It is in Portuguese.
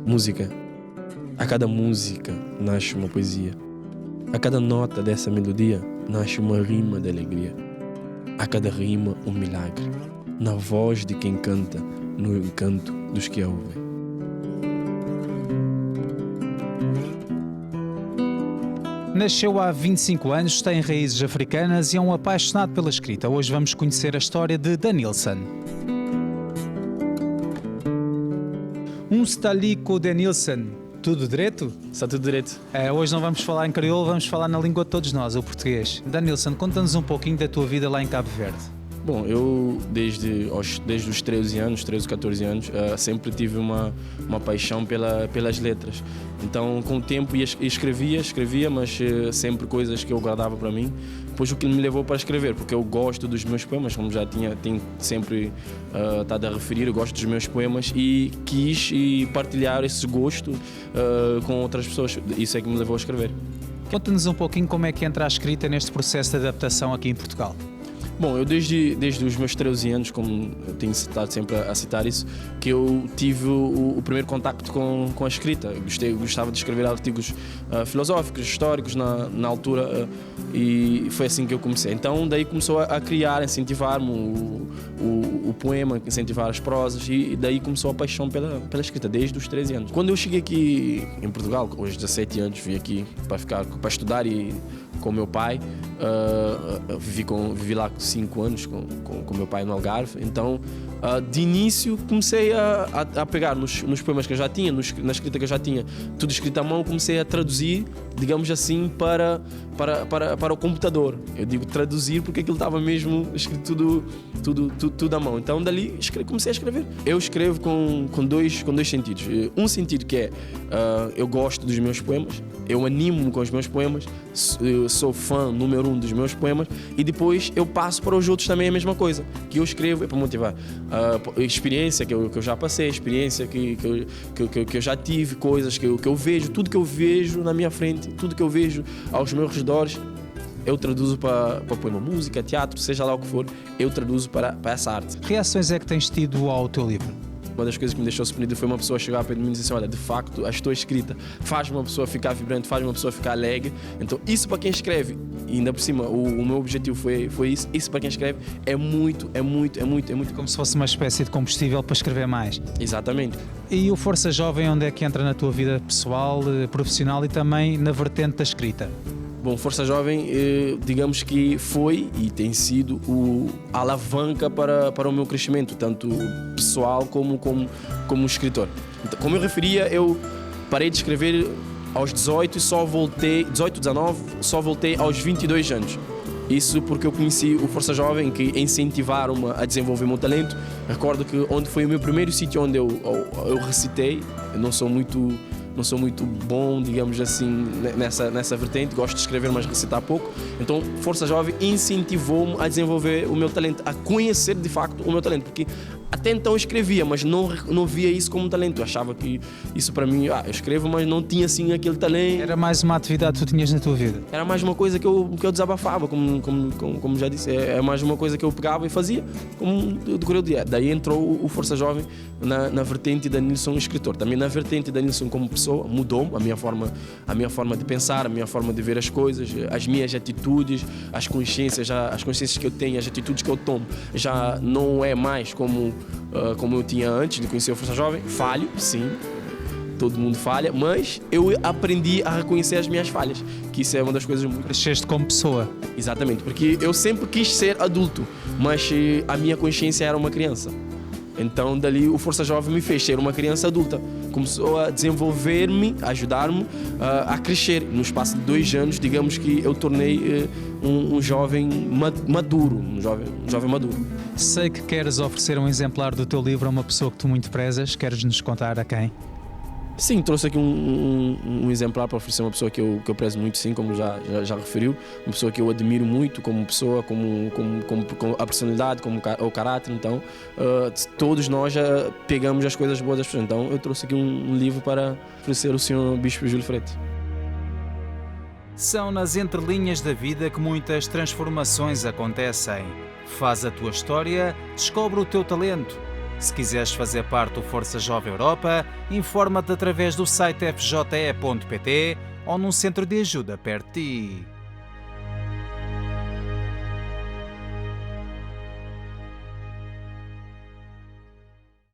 música. A cada música nasce uma poesia. A cada nota dessa melodia nasce uma rima de alegria. A cada rima um milagre. Na voz de quem canta, no encanto dos que a ouvem. Nasceu há 25 anos, tem raízes africanas e é um apaixonado pela escrita. Hoje vamos conhecer a história de Denilson. Stalico Denilson. Tudo direito? Está tudo direito. Hoje não vamos falar em crioulo, vamos falar na língua de todos nós, o português. Denilson, conta-nos um pouquinho da tua vida lá em Cabo Verde. Bom, eu desde os 13 anos, 13, 14 anos, sempre tive uma paixão pelas letras. Então, com o tempo escrevia, mas sempre coisas que eu guardava para mim. Depois o que me levou para escrever, porque eu gosto dos meus poemas, como já tenho sempre estado a referir, eu gosto dos meus poemas e quis partilhar esse gosto com outras pessoas. Isso é que me levou a escrever. Conta-nos um pouquinho como é que entra a escrita neste processo de adaptação aqui em Portugal. Bom, eu desde os meus 13 anos, como eu tenho estado sempre a citar isso, que eu tive o primeiro contacto com a escrita. Gostava de escrever artigos filosóficos, históricos na altura, e foi assim que eu comecei. Então daí começou a criar, a incentivar-me o poema, incentivar as prosas, e daí começou a paixão pela escrita, desde os 13 anos. Quando eu cheguei aqui em Portugal, aos 17 anos, vim aqui para estudar e com o meu pai, vivi lá 5 anos com meu pai no Algarve. Então, de início, comecei a pegar nos poemas que eu já tinha, na escrita que eu já tinha, tudo escrito à mão, comecei a traduzir, digamos assim, para o computador. Eu digo traduzir porque aquilo estava mesmo escrito tudo à mão. Então, dali, comecei a escrever. Eu escrevo com dois sentidos. Um sentido que é, eu gosto dos meus poemas, eu animo-me com os meus poemas, eu sou fã número 1 dos meus poemas, e depois eu passo para os outros também a mesma coisa, que eu escrevo é para motivar. A experiência que eu já passei, a experiência que eu já tive, coisas que eu vejo, tudo que eu vejo na minha frente, tudo que eu vejo aos meus redores, eu traduzo para poema, música, teatro, seja lá o que for, eu traduzo para essa arte. Que reações é que tens tido ao teu livro? Uma das coisas que me deixou surpreendido foi uma pessoa chegar para mim e dizer assim: olha, de facto, a tua escrita faz uma pessoa ficar vibrante, faz uma pessoa ficar alegre. Então, isso para quem escreve, e ainda por cima, o meu objetivo foi isso para quem escreve é muito. Como se fosse uma espécie de combustível para escrever mais. Exatamente. E o Força Jovem, onde é que entra na tua vida pessoal, profissional e também na vertente da escrita? Bom, Força Jovem, digamos que foi e tem sido a alavanca para o meu crescimento, tanto pessoal como escritor. Então, como eu referia, eu parei de escrever aos 18 e só voltei, 18, 19, só voltei aos 22 anos. Isso porque eu conheci o Força Jovem, que incentivaram-me a desenvolver o meu talento. Recordo que onde foi o meu primeiro sítio onde eu recitei, eu não sou muito bom, digamos assim, nessa vertente, gosto de escrever, mas recitar pouco. Então, Força Jovem incentivou-me a desenvolver o meu talento, a conhecer de facto o meu talento, porque até então eu escrevia, mas não via isso como talento. Eu achava que isso para mim, eu escrevo, mas não tinha assim aquele talento. Era mais uma atividade que tu tinhas na tua vida? Era mais uma coisa que eu desabafava, como já disse, é mais uma coisa que eu pegava e fazia, como decorreu o dia. Daí entrou o Força Jovem na vertente da Nilson escritor. Também na vertente da Nilson como pessoa, mudou a minha forma de pensar, a minha forma de ver as coisas, as minhas atitudes, as consciências que eu tenho, as atitudes que eu tomo, já não é mais como eu tinha antes de conhecer o Força Jovem. Falho, sim, todo mundo falha, mas eu aprendi a reconhecer as minhas falhas, que isso é uma das coisas muito... Cresceste como pessoa. Exatamente, porque eu sempre quis ser adulto, mas a minha consciência era uma criança. Então dali o Força Jovem me fez ser uma criança adulta, começou a desenvolver-me, a ajudar-me a crescer. No espaço de 2 anos, digamos que eu tornei um jovem maduro, um jovem maduro. Sei que queres oferecer um exemplar do teu livro a uma pessoa que tu muito prezas, queres nos contar a quem? Sim, trouxe aqui um exemplar para oferecer a uma pessoa que eu prezo muito, sim, como já referiu, uma pessoa que eu admiro muito como pessoa, como a personalidade, como o caráter. Então, todos nós já pegamos as coisas boas das pessoas. Então, eu trouxe aqui um livro para oferecer ao Sr. Bispo Júlio Freite. São nas entrelinhas da vida que muitas transformações acontecem. Faz a tua história, descobre o teu talento. Se quiseres fazer parte do Força Jovem Europa, informa-te através do site fje.pt ou num centro de ajuda perto de ti.